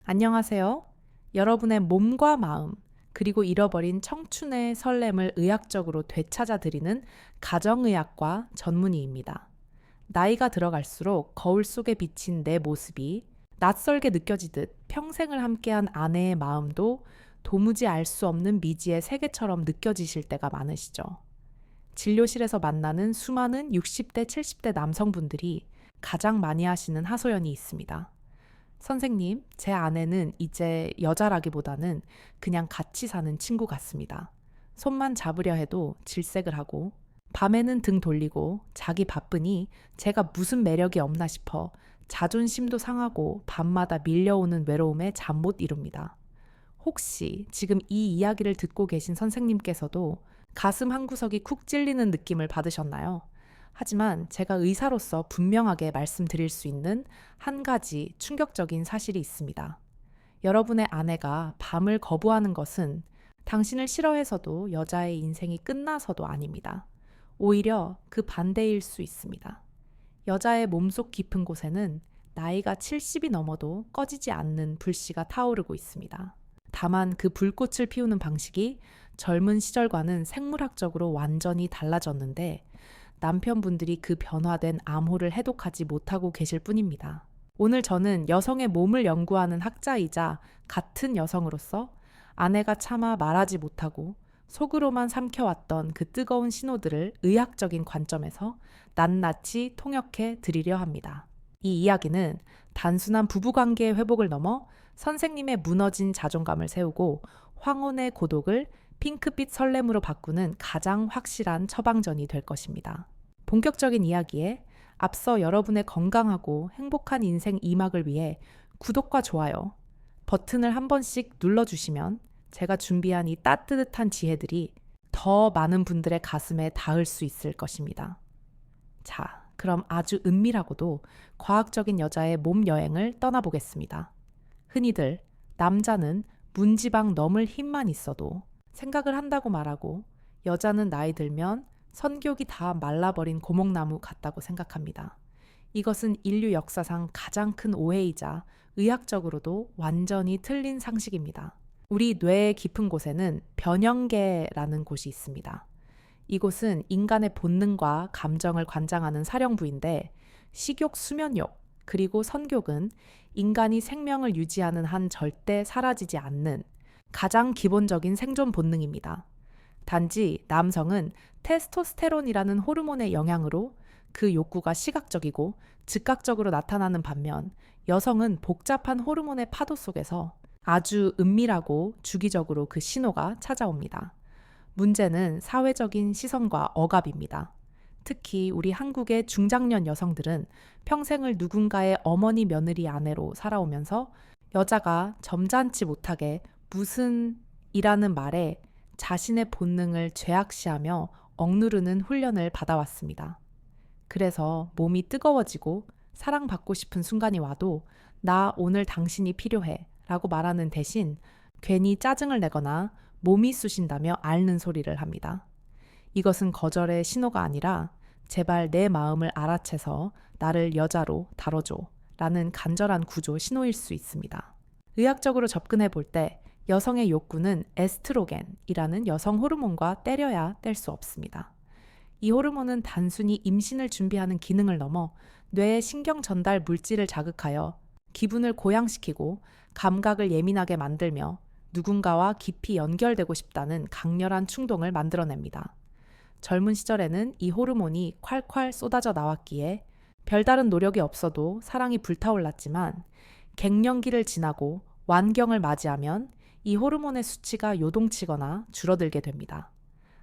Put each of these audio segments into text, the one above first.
안녕하세요. 여러분의 몸과 마음, 그리고 잃어버린 청춘의 설렘을 의학적으로 되찾아드리는 가정의학과 전문의입니다. 나이가 들어갈수록 거울 속에 비친 내 모습이 낯설게 느껴지듯 평생을 함께한 아내의 마음도 도무지 알 수 없는 미지의 세계처럼 느껴지실 때가 많으시죠. 진료실에서 만나는 수많은 60대, 70대 남성분들이 가장 많이 하시는 하소연이 있습니다. 선생님, 제 아내는 이제 여자라기보다는 그냥 같이 사는 친구 같습니다. 손만 잡으려 해도 질색을 하고, 밤에는 등 돌리고 자기 바쁘니 제가 무슨 매력이 없나 싶어 자존심도 상하고 밤마다 밀려오는 외로움에 잠 못 이룹니다. 혹시 지금 이 이야기를 듣고 계신 선생님께서도 가슴 한구석이 쿡 찔리는 느낌을 받으셨나요? 하지만 제가 의사로서 분명하게 말씀드릴 수 있는 한 가지 충격적인 사실이 있습니다. 여러분의 아내가 밤을 거부하는 것은 당신을 싫어해서도 여자의 인생이 끝나서도 아닙니다. 오히려 그 반대일 수 있습니다. 여자의 몸속 깊은 곳에는 나이가 70이 넘어도 꺼지지 않는 불씨가 타오르고 있습니다. 다만 그 불꽃을 피우는 방식이 젊은 시절과는 생물학적으로 완전히 달라졌는데 남편분들이 그 변화된 암호를 해독하지 못하고 계실 뿐입니다. 오늘 저는 여성의 몸을 연구하는 학자이자 같은 여성으로서 아내가 차마 말하지 못하고 속으로만 삼켜왔던 그 뜨거운 신호들을 의학적인 관점에서 낱낱이 통역해 드리려 합니다. 이 이야기는 단순한 부부관계의 회복을 넘어 선생님의 무너진 자존감을 세우고 황혼의 고독을 핑크빛 설렘으로 바꾸는 가장 확실한 처방전이 될 것입니다. 본격적인 이야기에 앞서 여러분의 건강하고 행복한 인생 2막을 위해 구독과 좋아요 버튼을 한 번씩 눌러주시면 제가 준비한 이 따뜻한 지혜들이 더 많은 분들의 가슴에 닿을 수 있을 것입니다. 자, 그럼 아주 은밀하고도 과학적인 여자의 몸 여행을 떠나보겠습니다. 흔히들 남자는 문지방 넘을 힘만 있어도 생각을 한다고 말하고 여자는 나이 들면 선교기 다 말라버린 고목나무 같다고 생각합니다. 이것은 인류 역사상 가장 큰 오해이자 의학적으로도 완전히 틀린 상식입니다. 우리 뇌의 깊은 곳에는 변형계라는 곳이 있습니다. 이곳은 인간의 본능과 감정을 관장하는 사령부인데 식욕, 수면욕, 그리고 선교는 인간이 생명을 유지하는 한 절대 사라지지 않는 가장 기본적인 생존 본능입니다. 단지 남성은 테스토스테론이라는 호르몬의 영향으로 그 욕구가 시각적이고 즉각적으로 나타나는 반면 여성은 복잡한 호르몬의 파도 속에서 아주 은밀하고 주기적으로 그 신호가 찾아옵니다. 문제는 사회적인 시선과 억압입니다. 특히 우리 한국의 중장년 여성들은 평생을 누군가의 어머니, 며느리, 아내로 살아오면서 여자가 점잖지 못하게 무슨 이라는 말에 자신의 본능을 죄악시하며 억누르는 훈련을 받아왔습니다. 그래서 몸이 뜨거워지고 사랑받고 싶은 순간이 와도 나 오늘 당신이 필요해 라고 말하는 대신 괜히 짜증을 내거나 몸이 쑤신다며 앓는 소리를 합니다. 이것은 거절의 신호가 아니라 제발 내 마음을 알아채서 나를 여자로 다뤄줘 라는 간절한 구조 신호일 수 있습니다. 의학적으로 접근해 볼 때 여성의 욕구는 에스트로겐이라는 여성 호르몬과 때려야 뗄 수 없습니다. 이 호르몬은 단순히 임신을 준비하는 기능을 넘어 뇌의 신경 전달 물질을 자극하여 기분을 고양시키고 감각을 예민하게 만들며 누군가와 깊이 연결되고 싶다는 강렬한 충동을 만들어냅니다. 젊은 시절에는 이 호르몬이 콸콸 쏟아져 나왔기에 별다른 노력이 없어도 사랑이 불타올랐지만 갱년기를 지나고 완경을 맞이하면 이 호르몬의 수치가 요동치거나 줄어들게 됩니다.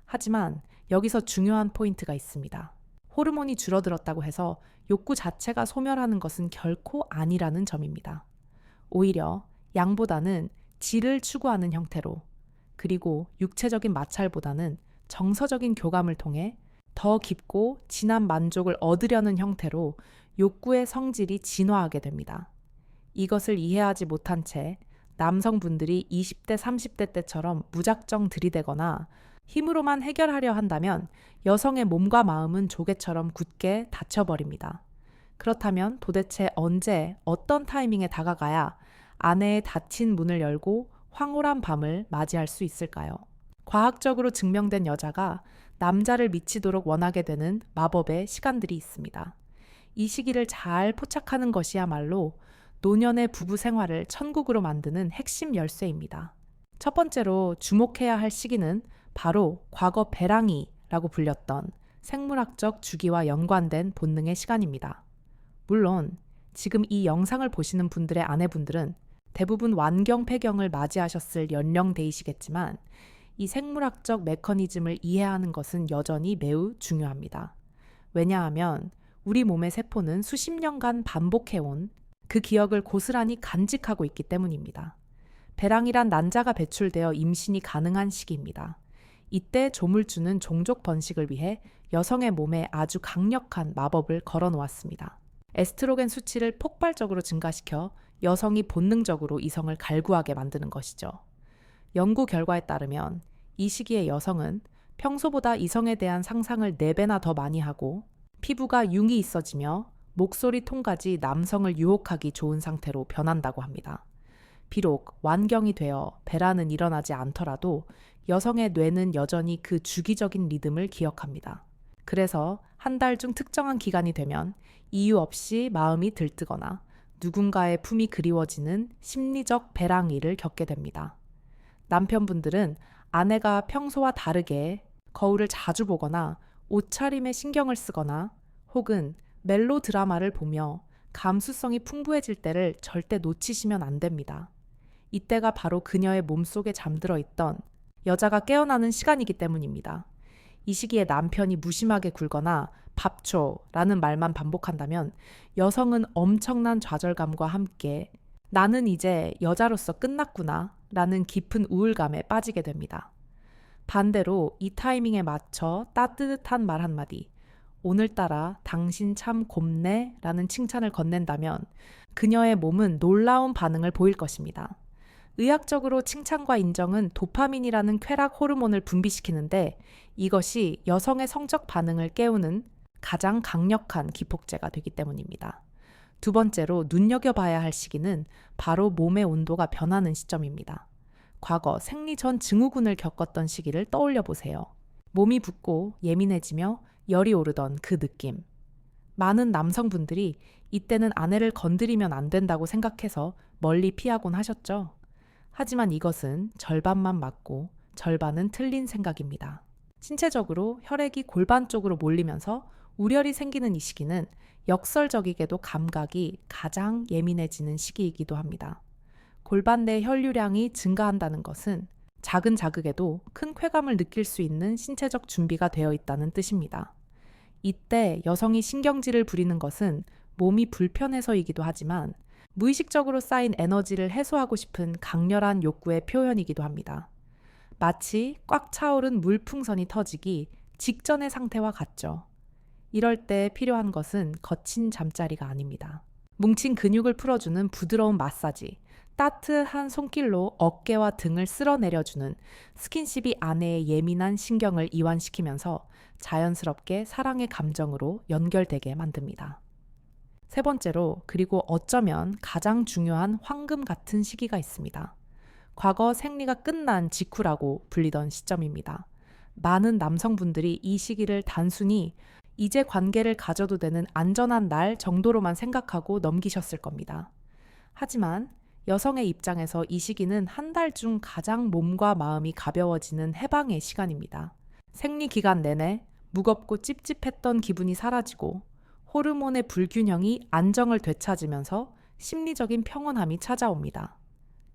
하지만 여기서 중요한 포인트가 있습니다. 호르몬이 줄어들었다고 해서 욕구 자체가 소멸하는 것은 결코 아니라는 점입니다. 오히려 양보다는 질을 추구하는 형태로, 그리고 육체적인 마찰보다는 정서적인 교감을 통해 더 깊고 진한 만족을 얻으려는 형태로 욕구의 성질이 진화하게 됩니다. 이것을 이해하지 못한 채 남성분들이 20대, 30대 때처럼 무작정 들이대거나 힘으로만 해결하려 한다면 여성의 몸과 마음은 조개처럼 굳게 닫혀버립니다. 그렇다면 도대체 언제, 어떤 타이밍에 다가가야 아내의 닫힌 문을 열고 황홀한 밤을 맞이할 수 있을까요? 과학적으로 증명된 여자가 남자를 미치도록 원하게 되는 마법의 시간들이 있습니다. 이 시기를 잘 포착하는 것이야말로 노년의 부부 생활을 천국으로 만드는 핵심 열쇠입니다. 첫 번째로 주목해야 할 시기는 바로 과거 배랑이라고 불렸던 생물학적 주기와 연관된 본능의 시간입니다. 물론 지금 이 영상을 보시는 분들의 아내분들은 대부분 완경 폐경을 맞이하셨을 연령대이시겠지만 이 생물학적 메커니즘을 이해하는 것은 여전히 매우 중요합니다. 왜냐하면 우리 몸의 세포는 수십 년간 반복해온 그 기억을 고스란히 간직하고 있기 때문입니다. 배랑이란 난자가 배출되어 임신이 가능한 시기입니다. 이때 조물주는 종족 번식을 위해 여성의 몸에 아주 강력한 마법을 걸어 놓았습니다. 에스트로겐 수치를 폭발적으로 증가시켜 여성이 본능적으로 이성을 갈구하게 만드는 것이죠. 연구 결과에 따르면 이 시기의 여성은 평소보다 이성에 대한 상상을 4배나 더 많이 하고 피부가 융이 있어지며 목소리 톤까지 남성을 유혹하기 좋은 상태로 변한다고 합니다. 비록 완경이 되어 배란은 일어나지 않더라도 여성의 뇌는 여전히 그 주기적인 리듬을 기억합니다. 그래서 한 달 중 특정한 기간이 되면 이유 없이 마음이 들뜨거나 누군가의 품이 그리워지는 심리적 배랑이를 겪게 됩니다. 남편분들은 아내가 평소와 다르게 거울을 자주 보거나 옷차림에 신경을 쓰거나 혹은 멜로 드라마를 보며 감수성이 풍부해질 때를 절대 놓치시면 안 됩니다. 이때가 바로 그녀의 몸속에 잠들어 있던 여자가 깨어나는 시간이기 때문입니다. 이 시기에 남편이 무심하게 굴거나 밥 줘라는 말만 반복한다면 여성은 엄청난 좌절감과 함께 나는 이제 여자로서 끝났구나 라는 깊은 우울감에 빠지게 됩니다. 반대로 이 타이밍에 맞춰 따뜻한 말 한마디, 오늘따라 당신 참 곱네 라는 칭찬을 건넨다면 그녀의 몸은 놀라운 반응을 보일 것입니다. 의학적으로 칭찬과 인정은 도파민이라는 쾌락 호르몬을 분비시키는데 이것이 여성의 성적 반응을 깨우는 가장 강력한 기폭제가 되기 때문입니다. 두 번째로 눈여겨봐야 할 시기는 바로 몸의 온도가 변하는 시점입니다. 과거 생리 전 증후군을 겪었던 시기를 떠올려 보세요. 몸이 붓고 예민해지며 열이 오르던 그 느낌. 많은 남성분들이 이때는 아내를 건드리면 안 된다고 생각해서 멀리 피하곤 하셨죠. 하지만 이것은 절반만 맞고 절반은 틀린 생각입니다. 신체적으로 혈액이 골반 쪽으로 몰리면서 우열이 생기는 이 시기는 역설적이게도 감각이 가장 예민해지는 시기이기도 합니다. 골반 내 혈류량이 증가한다는 것은 작은 자극에도 큰 쾌감을 느낄 수 있는 신체적 준비가 되어 있다는 뜻입니다. 이때 여성이 신경질을 부리는 것은 몸이 불편해서이기도 하지만 무의식적으로 쌓인 에너지를 해소하고 싶은 강렬한 욕구의 표현이기도 합니다. 마치 꽉 차오른 물풍선이 터지기 직전의 상태와 같죠. 이럴 때 필요한 것은 거친 잠자리가 아닙니다. 뭉친 근육을 풀어주는 부드러운 마사지, 따뜻한 손길로 어깨와 등을 쓸어내려주는 스킨십이 아내의 예민한 신경을 이완시키면서 자연스럽게 사랑의 감정으로 연결되게 만듭니다. 세 번째로, 그리고 어쩌면 가장 중요한 황금 같은 시기가 있습니다. 과거 생리가 끝난 직후라고 불리던 시점입니다. 많은 남성분들이 이 시기를 단순히 이제 관계를 가져도 되는 안전한 날 정도로만 생각하고 넘기셨을 겁니다. 하지만 여성의 입장에서 이 시기는 한 달 중 가장 몸과 마음이 가벼워지는 해방의 시간입니다. 생리 기간 내내 무겁고 찝찝했던 기분이 사라지고 호르몬의 불균형이 안정을 되찾으면서 심리적인 평온함이 찾아옵니다.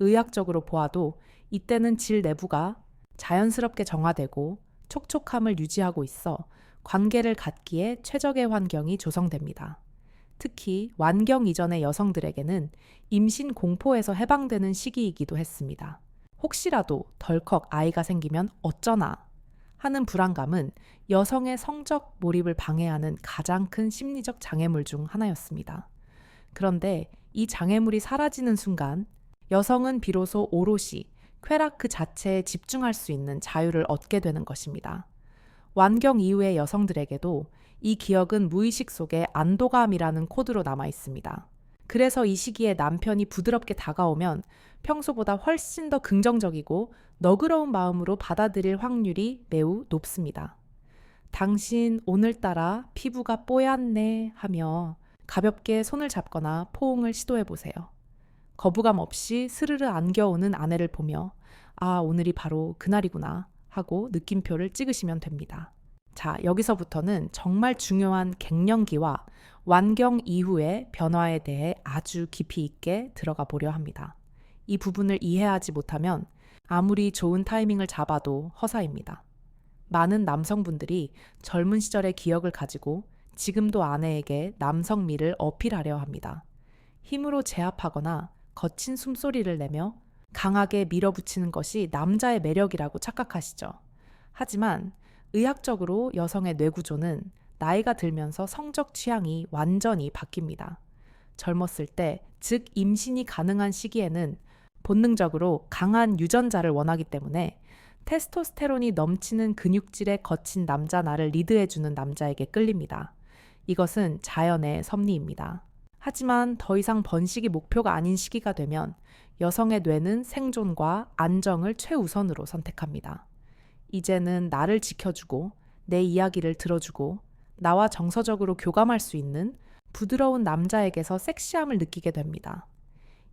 의학적으로 보아도 이때는 질 내부가 자연스럽게 정화되고 촉촉함을 유지하고 있어 관계를 갖기에 최적의 환경이 조성됩니다. 특히 완경 이전의 여성들에게는 임신 공포에서 해방되는 시기이기도 했습니다. 혹시라도 덜컥 아이가 생기면 어쩌나 하는 불안감은 여성의 성적 몰입을 방해하는 가장 큰 심리적 장애물 중 하나였습니다. 그런데 이 장애물이 사라지는 순간 여성은 비로소 오롯이 쾌락 그 자체에 집중할 수 있는 자유를 얻게 되는 것입니다. 완경 이후의 여성들에게도 이 기억은 무의식 속에 안도감이라는 코드로 남아 있습니다. 그래서 이 시기에 남편이 부드럽게 다가오면 평소보다 훨씬 더 긍정적이고 너그러운 마음으로 받아들일 확률이 매우 높습니다. 당신 오늘따라 피부가 뽀얗네 하며 가볍게 손을 잡거나 포옹을 시도해 보세요. 거부감 없이 스르르 안겨오는 아내를 보며 아, 오늘이 바로 그날이구나 하고 느낌표를 찍으시면 됩니다. 자, 여기서부터는 정말 중요한 갱년기와 완경 이후의 변화에 대해 아주 깊이 있게 들어가 보려 합니다. 이 부분을 이해하지 못하면 아무리 좋은 타이밍을 잡아도 허사입니다. 많은 남성분들이 젊은 시절의 기억을 가지고 지금도 아내에게 남성미를 어필하려 합니다. 힘으로 제압하거나 거친 숨소리를 내며 강하게 밀어붙이는 것이 남자의 매력이라고 착각하시죠. 하지만 의학적으로 여성의 뇌구조는 나이가 들면서 성적 취향이 완전히 바뀝니다. 젊었을 때, 즉 임신이 가능한 시기에는 본능적으로 강한 유전자를 원하기 때문에 테스토스테론이 넘치는 근육질의 거친 남자 나를 리드해주는 남자에게 끌립니다. 이것은 자연의 섭리입니다. 하지만 더 이상 번식이 목표가 아닌 시기가 되면 여성의 뇌는 생존과 안정을 최우선으로 선택합니다. 이제는 나를 지켜주고 내 이야기를 들어주고 나와 정서적으로 교감할 수 있는 부드러운 남자에게서 섹시함을 느끼게 됩니다.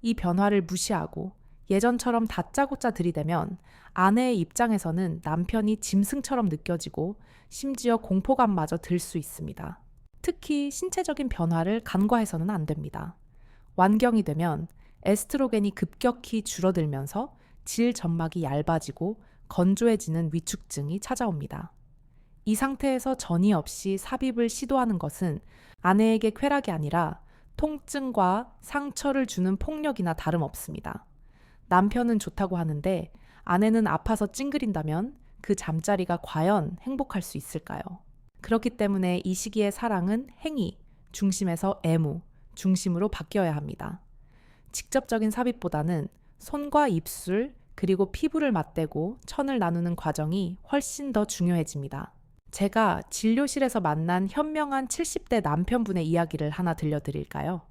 이 변화를 무시하고 예전처럼 다짜고짜 들이대면 아내의 입장에서는 남편이 짐승처럼 느껴지고 심지어 공포감마저 들 수 있습니다. 특히 신체적인 변화를 간과해서는 안 됩니다. 완경이 되면 에스트로겐이 급격히 줄어들면서 질 점막이 얇아지고 건조해지는 위축증이 찾아옵니다. 이 상태에서 전이 없이 삽입을 시도하는 것은 아내에게 쾌락이 아니라 통증과 상처를 주는 폭력이나 다름없습니다. 남편은 좋다고 하는데 아내는 아파서 찡그린다면 그 잠자리가 과연 행복할 수 있을까요? 그렇기 때문에 이 시기의 사랑은 행위, 중심에서 애무, 중심으로 바뀌어야 합니다. 직접적인 삽입보다는 손과 입술, 그리고 피부를 맞대고 천을 나누는 과정이 훨씬 더 중요해집니다. 제가 진료실에서 만난 현명한 70대 남편분의 이야기를 하나 들려드릴까요?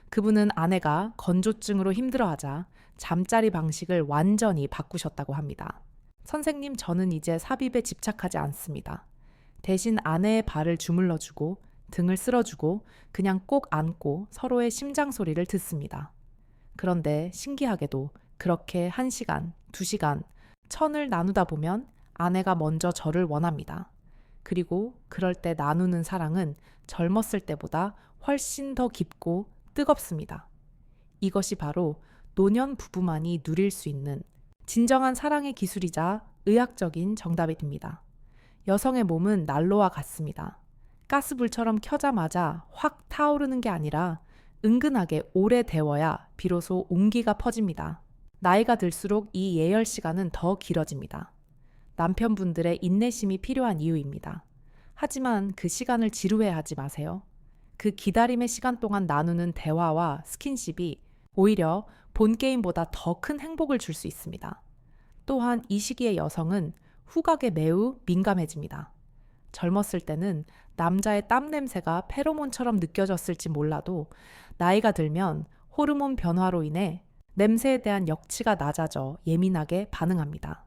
그분은 아내가 건조증으로 힘들어하자 잠자리 방식을 완전히 바꾸셨다고 합니다. 선생님, 저는 이제 삽입에 집착하지 않습니다. 대신 아내의 발을 주물러주고 등을 쓸어주고 그냥 꼭 안고 서로의 심장 소리를 듣습니다. 그런데 신기하게도 그렇게 1시간, 2시간 천을 나누다 보면 아내가 먼저 저를 원합니다. 그리고 그럴 때 나누는 사랑은 젊었을 때보다 훨씬 더 깊고 뜨겁습니다. 이것이 바로 노년 부부만이 누릴 수 있는 진정한 사랑의 기술이자 의학적인 정답입니다. 여성의 몸은 난로와 같습니다. 가스불처럼 켜자마자 확 타오르는 게 아니라 은근하게 오래 데워야 비로소 온기가 퍼집니다. 나이가 들수록 이 예열 시간은 더 길어집니다. 남편분들의 인내심이 필요한 이유입니다. 하지만 그 시간을 지루해하지 마세요. 그 기다림의 시간 동안 나누는 대화와 스킨십이 오히려 본 게임보다 더 큰 행복을 줄 수 있습니다. 또한 이 시기의 여성은 후각에 매우 민감해집니다. 젊었을 때는 남자의 땀 냄새가 페로몬처럼 느껴졌을지 몰라도 나이가 들면 호르몬 변화로 인해 냄새에 대한 역치가 낮아져 예민하게 반응합니다.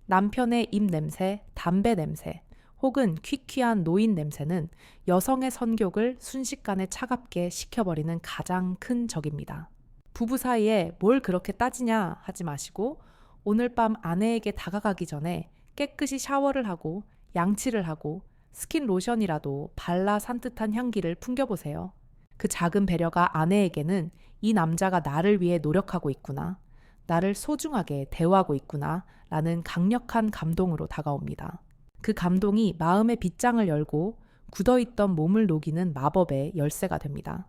남편의 입 냄새, 담배 냄새, 혹은 퀴퀴한 노인 냄새는 여성의 성욕을 순식간에 차갑게 식혀버리는 가장 큰 적입니다. 부부 사이에 뭘 그렇게 따지냐 하지 마시고 오늘 밤 아내에게 다가가기 전에 깨끗이 샤워를 하고 양치를 하고 스킨 로션이라도 발라 산뜻한 향기를 풍겨보세요. 그 작은 배려가 아내에게는 이 남자가 나를 위해 노력하고 있구나, 나를 소중하게 대우하고 있구나 라는 강력한 감동으로 다가옵니다. 그 감동이 마음의 빗장을 열고 굳어있던 몸을 녹이는 마법의 열쇠가 됩니다.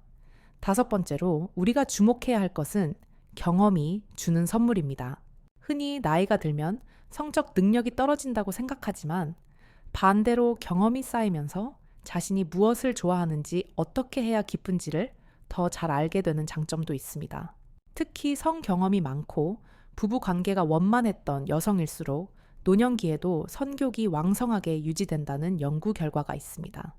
5번째로 우리가 주목해야 할 것은 경험이 주는 선물입니다. 흔히 나이가 들면 성적 능력이 떨어진다고 생각하지만 반대로 경험이 쌓이면서 자신이 무엇을 좋아하는지 어떻게 해야 기쁜지를 더 잘 알게 되는 장점도 있습니다. 특히 성 경험이 많고 부부 관계가 원만했던 여성일수록 노년기에도 선교기 왕성하게 유지된다는 연구 결과가 있습니다.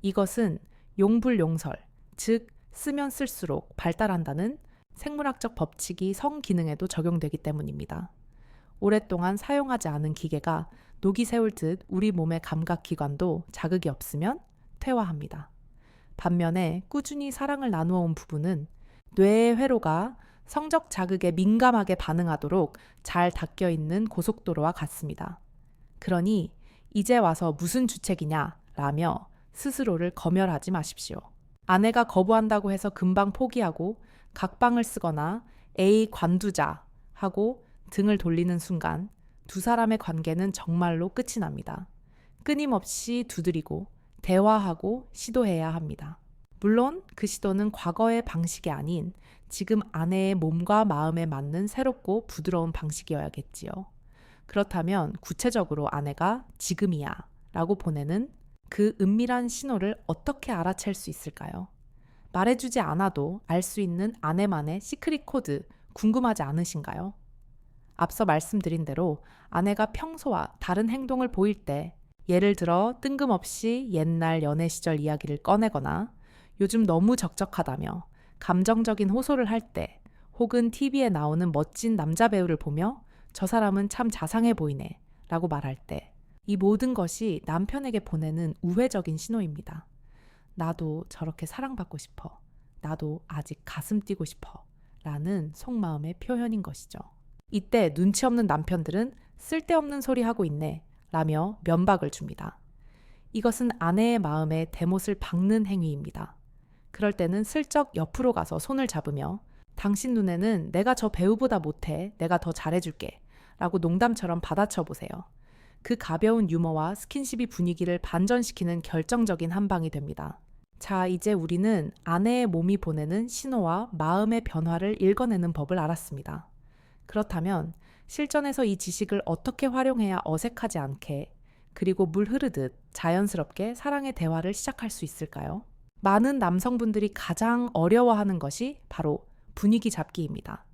이것은 용불용설, 즉 쓰면 쓸수록 발달한다는 생물학적 법칙이 성 기능에도 적용되기 때문입니다. 오랫동안 사용하지 않은 기계가 녹이 세울 듯 우리 몸의 감각기관도 자극이 없으면 퇴화합니다. 반면에 꾸준히 사랑을 나누어 온 부부는 뇌의 회로가 성적 자극에 민감하게 반응하도록 잘 닦여 있는 고속도로와 같습니다. 그러니 이제 와서 무슨 주책이냐 라며 스스로를 검열하지 마십시오. 아내가 거부한다고 해서 금방 포기하고 각방을 쓰거나 에이 관두자 하고 등을 돌리는 순간 두 사람의 관계는 정말로 끝이 납니다. 끊임없이 두드리고 대화하고 시도해야 합니다. 물론 그 시도는 과거의 방식이 아닌 지금 아내의 몸과 마음에 맞는 새롭고 부드러운 방식이어야겠지요. 그렇다면 구체적으로 아내가 지금이야 라고 보내는 그 은밀한 신호를 어떻게 알아챌 수 있을까요? 말해주지 않아도 알 수 있는 아내만의 시크릿 코드 궁금하지 않으신가요? 앞서 말씀드린 대로 아내가 평소와 다른 행동을 보일 때 예를 들어 뜬금없이 옛날 연애 시절 이야기를 꺼내거나 요즘 너무 적적하다며 감정적인 호소를 할 때 혹은 TV에 나오는 멋진 남자 배우를 보며 저 사람은 참 자상해 보이네 라고 말할 때 이 모든 것이 남편에게 보내는 우회적인 신호입니다. 나도 저렇게 사랑받고 싶어. 나도 아직 가슴 뛰고 싶어. 라는 속마음의 표현인 것이죠. 이때 눈치 없는 남편들은 쓸데없는 소리 하고 있네 라며 면박을 줍니다. 이것은 아내의 마음에 대못을 박는 행위입니다. 그럴 때는 슬쩍 옆으로 가서 손을 잡으며 당신 눈에는 내가 저 배우보다 못해. 내가 더 잘해줄게. 라고 농담처럼 받아쳐 보세요. 그 가벼운 유머와 스킨십이 분위기를 반전시키는 결정적인 한 방이 됩니다. 자, 이제 우리는 아내의 몸이 보내는 신호와 마음의 변화를 읽어내는 법을 알았습니다. 그렇다면 실전에서 이 지식을 어떻게 활용해야 어색하지 않게 그리고 물 흐르듯 자연스럽게 사랑의 대화를 시작할 수 있을까요? 많은 남성분들이 가장 어려워하는 것이 바로 분위기 잡기입니다.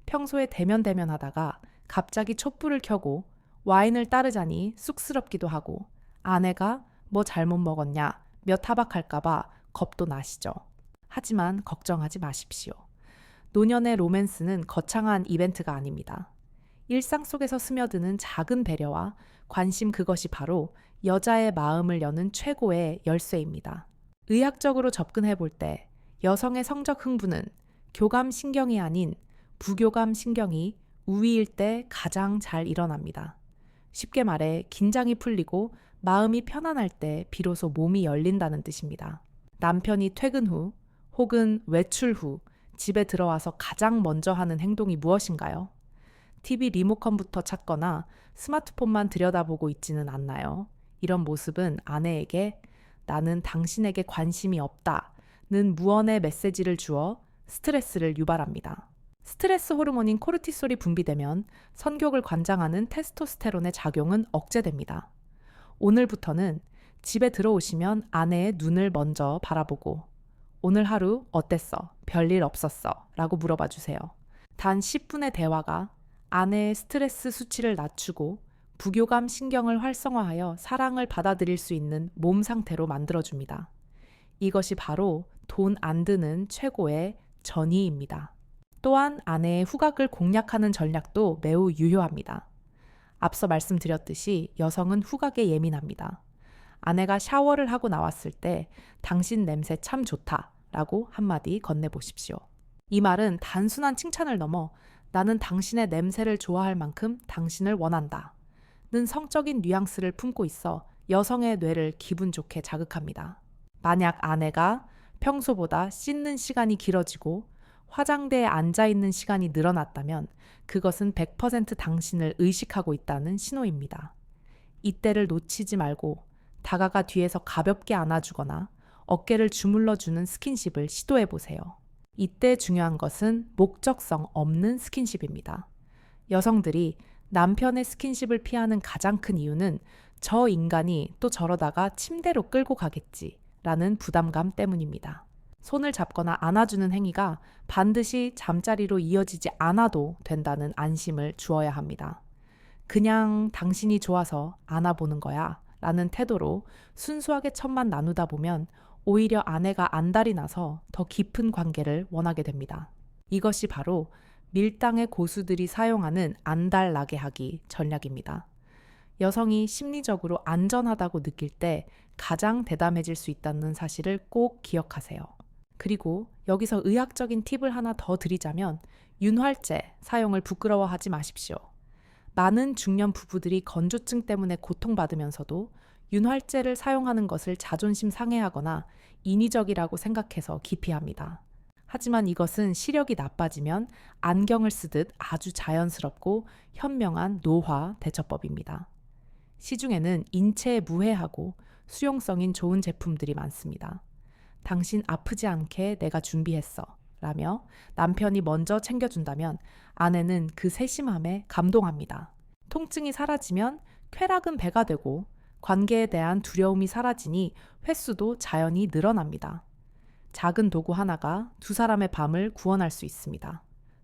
평소에 대면하다가 갑자기 촛불을 켜고 와인을 따르자니 쑥스럽기도 하고 아내가 뭐 잘못 먹었냐 몇 타박할까봐 겁도 나시죠. 하지만 걱정하지 마십시오. 노년의 로맨스는 거창한 이벤트가 아닙니다. 일상 속에서 스며드는 작은 배려와 관심 그것이 바로 여자의 마음을 여는 최고의 열쇠입니다. 의학적으로 접근해 볼 때 여성의 성적 흥분은 교감 신경이 아닌 부교감 신경이 우위일 때 가장 잘 일어납니다. 쉽게 말해 긴장이 풀리고 마음이 편안할 때 비로소 몸이 열린다는 뜻입니다. 남편이 퇴근 후 혹은 외출 후 집에 들어와서 가장 먼저 하는 행동이 무엇인가요? TV 리모컨부터 찾거나 스마트폰만 들여다보고 있지는 않나요? 이런 모습은 아내에게 나는 당신에게 관심이 없다는 무언의 메시지를 주어 스트레스를 유발합니다. 스트레스 호르몬인 코르티솔이 분비되면 성욕을 관장하는 테스토스테론의 작용은 억제됩니다. 오늘부터는 집에 들어오시면 아내의 눈을 먼저 바라보고 오늘 하루 어땠어? 별일 없었어? 라고 물어봐 주세요. 단 10분의 대화가 아내의 스트레스 수치를 낮추고 부교감 신경을 활성화하여 사랑을 받아들일 수 있는 몸 상태로 만들어줍니다. 이것이 바로 돈 안 드는 최고의 전의입니다. 또한 아내의 후각을 공략하는 전략도 매우 유효합니다. 앞서 말씀드렸듯이 여성은 후각에 예민합니다. 아내가 샤워를 하고 나왔을 때 당신 냄새 참 좋다 라고 한마디 건네보십시오. 이 말은 단순한 칭찬을 넘어 나는 당신의 냄새를 좋아할 만큼 당신을 원한다 는 성적인 뉘앙스를 품고 있어 여성의 뇌를 기분 좋게 자극합니다. 만약 아내가 평소보다 씻는 시간이 길어지고 화장대에 앉아있는 시간이 늘어났다면 그것은 100% 당신을 의식하고 있다는 신호입니다. 이때를 놓치지 말고 다가가 뒤에서 가볍게 안아주거나 어깨를 주물러주는 스킨십을 시도해보세요. 이때 중요한 것은 목적성 없는 스킨십입니다. 여성들이 남편의 스킨십을 피하는 가장 큰 이유는 저 인간이 또 저러다가 침대로 끌고 가겠지 라는 부담감 때문입니다. 손을 잡거나 안아주는 행위가 반드시 잠자리로 이어지지 않아도 된다는 안심을 주어야 합니다. 그냥 당신이 좋아서 안아보는 거야 라는 태도로 순수하게 첫만 나누다 보면 오히려 아내가 안달이 나서 더 깊은 관계를 원하게 됩니다. 이것이 바로 밀당의 고수들이 사용하는 안달 나게 하기 전략입니다. 여성이 심리적으로 안전하다고 느낄 때 가장 대담해질 수 있다는 사실을 꼭 기억하세요. 그리고 여기서 의학적인 팁을 하나 더 드리자면 윤활제 사용을 부끄러워하지 마십시오. 많은 중년 부부들이 건조증 때문에 고통받으면서도 윤활제를 사용하는 것을 자존심 상해하거나 인위적이라고 생각해서 기피합니다. 하지만 이것은 시력이 나빠지면 안경을 쓰듯 아주 자연스럽고 현명한 노화 대처법입니다. 시중에는 인체에 무해하고 수용성인 좋은 제품들이 많습니다. 당신 아프지 않게 내가 준비했어 라며 남편이 먼저 챙겨준다면 아내는 그 세심함에 감동합니다. 통증이 사라지면 쾌락은 배가 되고 관계에 대한 두려움이 사라지니 횟수도 자연히 늘어납니다. 작은 도구 하나가 두 사람의 밤을 구원할 수 있습니다.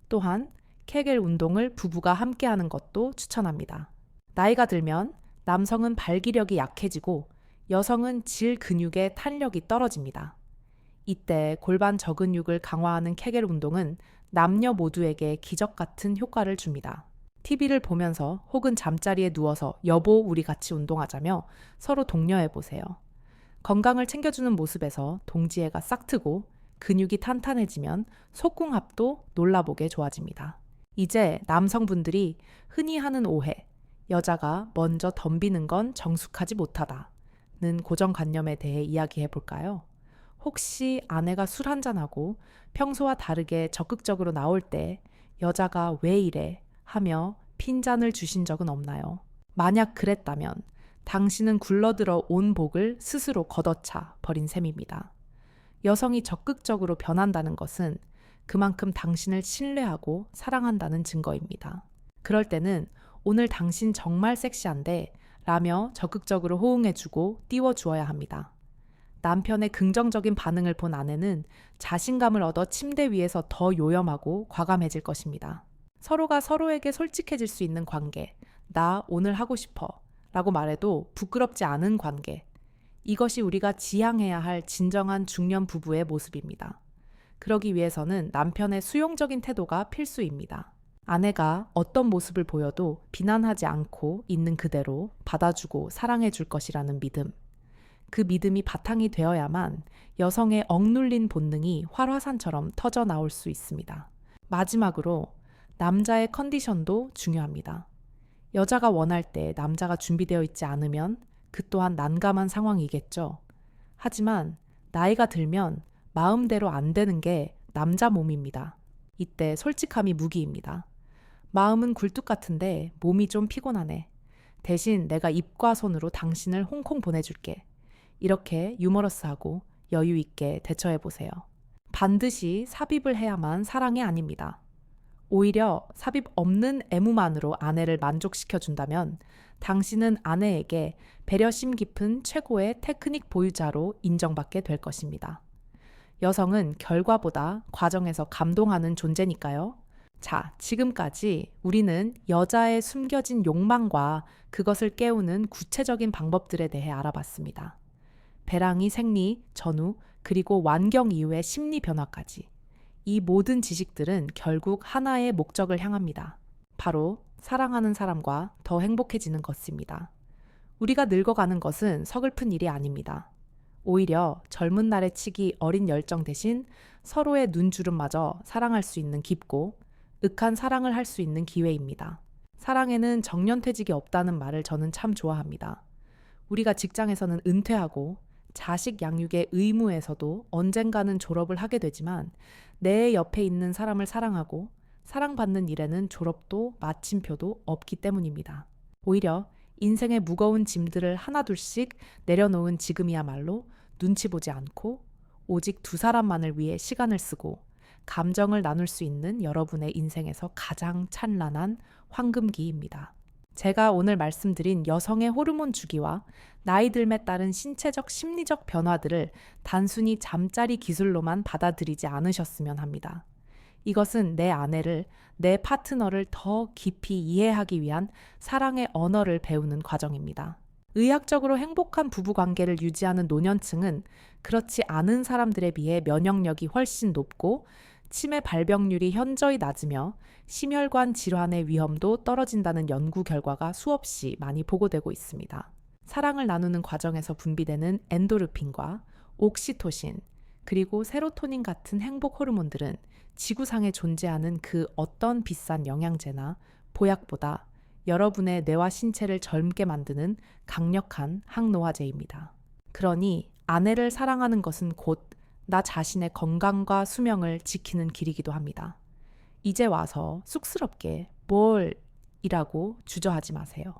또한 케겔 운동을 부부가 함께 하는 것도 추천합니다. 나이가 들면 남성은 발기력이 약해지고 여성은 질 근육의 탄력이 떨어집니다. 이때 골반 저근육을 강화하는 케겔 운동은 남녀 모두에게 기적 같은 효과를 줍니다. TV를 보면서 혹은 잠자리에 누워서 여보 우리 같이 운동하자며 서로 독려해 보세요. 건강을 챙겨주는 모습에서 동지애가 싹 트고 근육이 탄탄해지면 속궁합도 놀라보게 좋아집니다. 이제 남성분들이 흔히 하는 오해, 여자가 먼저 덤비는 건 정숙하지 못하다는 고정관념에 대해 이야기해 볼까요? 혹시 아내가 술 한잔하고 평소와 다르게 적극적으로 나올 때 여자가 왜 이래 하며 핀잔을 주신 적은 없나요? 만약 그랬다면 당신은 굴러들어 온 복을 스스로 걷어차 버린 셈입니다. 여성이 적극적으로 변한다는 것은 그만큼 당신을 신뢰하고 사랑한다는 증거입니다. 그럴 때는 오늘 당신 정말 섹시한데 라며 적극적으로 호응해주고 띄워주어야 합니다. 남편의 긍정적인 반응을 본 아내는 자신감을 얻어 침대 위에서 더 요염하고 과감해질 것입니다. 서로가 서로에게 솔직해질 수 있는 관계, 나 오늘 하고 싶어 라고 말해도 부끄럽지 않은 관계, 이것이 우리가 지향해야 할 진정한 중년 부부의 모습입니다. 그러기 위해서는 남편의 수용적인 태도가 필수입니다. 아내가 어떤 모습을 보여도 비난하지 않고 있는 그대로 받아주고 사랑해 줄 것이라는 믿음. 그 믿음이 바탕이 되어야만 여성의 억눌린 본능이 활화산처럼 터져 나올 수 있습니다. 마지막으로 남자의 컨디션도 중요합니다. 여자가 원할 때 남자가 준비되어 있지 않으면 그 또한 난감한 상황이겠죠. 하지만 나이가 들면 마음대로 안 되는 게 남자 몸입니다. 이때 솔직함이 무기입니다. 마음은 굴뚝 같은데 몸이 좀 피곤하네. 대신 내가 입과 손으로 당신을 홍콩 보내줄게. 이렇게 유머러스하고 여유 있게 대처해보세요. 반드시 삽입을 해야만 사랑이 아닙니다. 오히려 삽입 없는 애무만으로 아내를 만족시켜준다면 당신은 아내에게 배려심 깊은 최고의 테크닉 보유자로 인정받게 될 것입니다. 여성은 결과보다 과정에서 감동하는 존재니까요. 자, 지금까지 우리는 여자의 숨겨진 욕망과 그것을 깨우는 구체적인 방법들에 대해 알아봤습니다. 배랑이 생리, 전후, 그리고 완경 이후의 심리 변화까지. 이 모든 지식들은 결국 하나의 목적을 향합니다. 바로 사랑하는 사람과 더 행복해지는 것입니다. 우리가 늙어가는 것은 서글픈 일이 아닙니다. 오히려 젊은 날에 치기 어린 열정 대신 서로의 눈주름마저 사랑할 수 있는 깊고 윽한 사랑을 할 수 있는 기회입니다. 사랑에는 정년퇴직이 없다는 말을 저는 참 좋아합니다. 우리가 직장에서는 은퇴하고 자식 양육의 의무에서도 언젠가는 졸업을 하게 되지만 내 옆에 있는 사람을 사랑하고 사랑받는 일에는 졸업도 마침표도 없기 때문입니다. 오히려 인생의 무거운 짐들을 하나둘씩 내려놓은 지금이야말로 눈치 보지 않고 오직 두 사람만을 위해 시간을 쓰고 감정을 나눌 수 있는 여러분의 인생에서 가장 찬란한 황금기입니다. 제가 오늘 말씀드린 여성의 호르몬 주기와 나이 듦에 따른 신체적 심리적 변화들을 단순히 잠자리 기술로만 받아들이지 않으셨으면 합니다. 이것은 내 아내를, 내 파트너를 더 깊이 이해하기 위한 사랑의 언어를 배우는 과정입니다. 의학적으로 행복한 부부 관계를 유지하는 노년층은 그렇지 않은 사람들에 비해 면역력이 훨씬 높고 치매 발병률이 현저히 낮으며 심혈관 질환의 위험도 떨어진다는 연구 결과가 수없이 많이 보고되고 있습니다. 사랑을 나누는 과정에서 분비되는 엔도르핀과 옥시토신, 그리고 세로토닌 같은 행복 호르몬들은 지구상에 존재하는 그 어떤 비싼 영양제나 보약보다 여러분의 뇌와 신체를 젊게 만드는 강력한 항노화제입니다. 그러니 아내를 사랑하는 것은 곧 나 자신의 건강과 수명을 지키는 길이기도 합니다. 이제 와서 쑥스럽게 뭘 이라고 주저하지 마세요.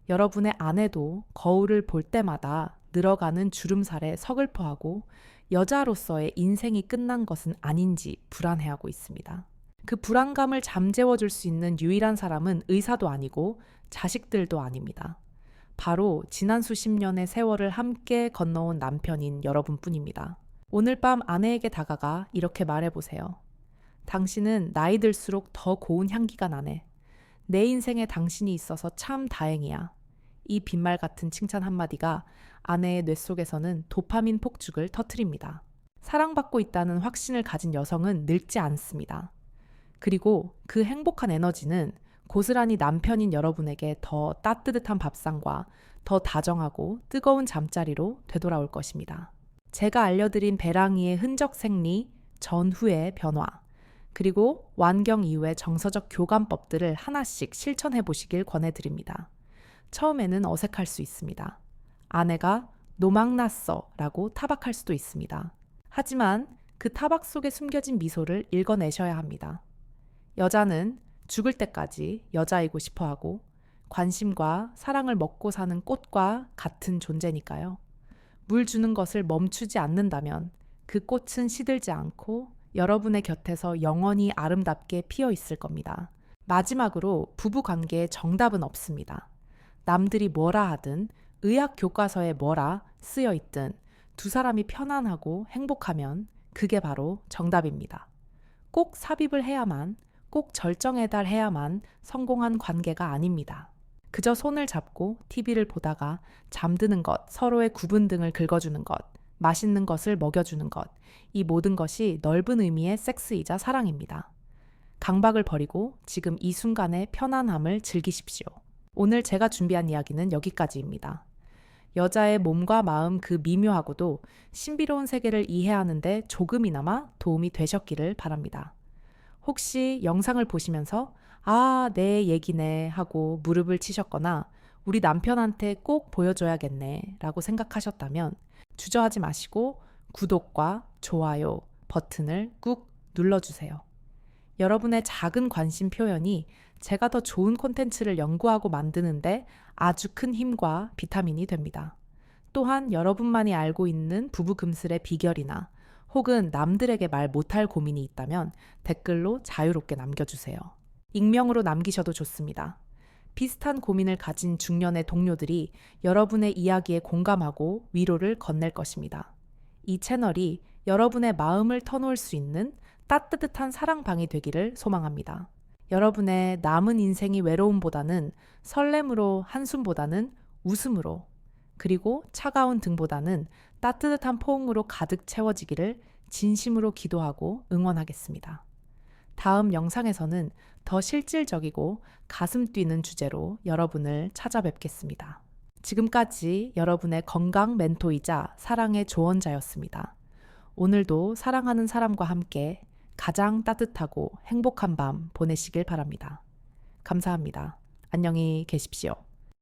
여러분의 아내도 거울을 볼 때마다 늘어가는 주름살에 서글퍼하고 여자로서의 인생이 끝난 것은 아닌지 불안해하고 있습니다. 그 불안감을 잠재워줄 수 있는 유일한 사람은 의사도 아니고 자식들도 아닙니다. 바로 지난 수십 년의 세월을 함께 건너온 남편인 여러분뿐입니다. 오늘 밤 아내에게 다가가 이렇게 말해보세요. 당신은 나이 들수록 더 고운 향기가 나네. 내 인생에 당신이 있어서 참 다행이야. 이 빈말 같은 칭찬 한마디가 아내의 뇌 속에서는 도파민 폭죽을 터뜨립니다. 사랑받고 있다는 확신을 가진 여성은 늙지 않습니다. 그리고 그 행복한 에너지는 고스란히 남편인 여러분에게 더 따뜻한 밥상과 더 다정하고 뜨거운 잠자리로 되돌아올 것입니다. 제가 알려드린 배랑이의 흔적 생리 전후의 변화, 그리고 완경 이후의 정서적 교감법들을 하나씩 실천해 보시길 권해드립니다. 처음에는 어색할 수 있습니다. 아내가 노망났어 라고 타박할 수도 있습니다. 하지만 그 타박 속에 숨겨진 미소를 읽어내셔야 합니다. 여자는 죽을 때까지 여자이고 싶어 하고 관심과 사랑을 먹고 사는 꽃과 같은 존재니까요. 물 주는 것을 멈추지 않는다면 그 꽃은 시들지 않고 여러분의 곁에서 영원히 아름답게 피어 있을 겁니다. 마지막으로 부부 관계에 정답은 없습니다. 남들이 뭐라 하든 의학 교과서에 뭐라 쓰여 있든 두 사람이 편안하고 행복하면 그게 바로 정답입니다. 꼭 삽입을 해야만, 꼭 절정에 달해야만 성공한 관계가 아닙니다. 그저 손을 잡고 TV를 보다가 잠드는 것, 서로의 구분 등을 긁어주는 것, 맛있는 것을 먹여주는 것, 이 모든 것이 넓은 의미의 섹스이자 사랑입니다. 강박을 버리고 지금 이 순간의 편안함을 즐기십시오. 오늘 제가 준비한 이야기는 여기까지입니다. 여자의 몸과 마음 그 미묘하고도 신비로운 세계를 이해하는 데 조금이나마 도움이 되셨기를 바랍니다. 혹시 영상을 보시면서 아, 내 얘기네 하고 무릎을 치셨거나 우리 남편한테 꼭 보여줘야겠네 라고 생각하셨다면 주저하지 마시고 구독과 좋아요 버튼을 꾹 눌러주세요. 여러분의 작은 관심 표현이 제가 더 좋은 콘텐츠를 연구하고 만드는데 아주 큰 힘과 비타민이 됩니다. 또한 여러분만이 알고 있는 부부 금슬의 비결이나 혹은 남들에게 말 못할 고민이 있다면 댓글로 자유롭게 남겨주세요. 익명으로 남기셔도 좋습니다. 비슷한 고민을 가진 중년의 동료들이 여러분의 이야기에 공감하고 위로를 건넬 것입니다. 이 채널이 여러분의 마음을 터놓을 수 있는 따뜻한 사랑방이 되기를 소망합니다. 여러분의 남은 인생이 외로움보다는 설렘으로 한숨보다는 웃음으로 그리고 차가운 등보다는 따뜻한 포옹으로 가득 채워지기를 진심으로 기도하고 응원하겠습니다. 다음 영상에서는 더 실질적이고 가슴 뛰는 주제로 여러분을 찾아뵙겠습니다. 지금까지 여러분의 건강 멘토이자 사랑의 조언자였습니다. 오늘도 사랑하는 사람과 함께 가장 따뜻하고 행복한 밤 보내시길 바랍니다. 감사합니다. 안녕히 계십시오.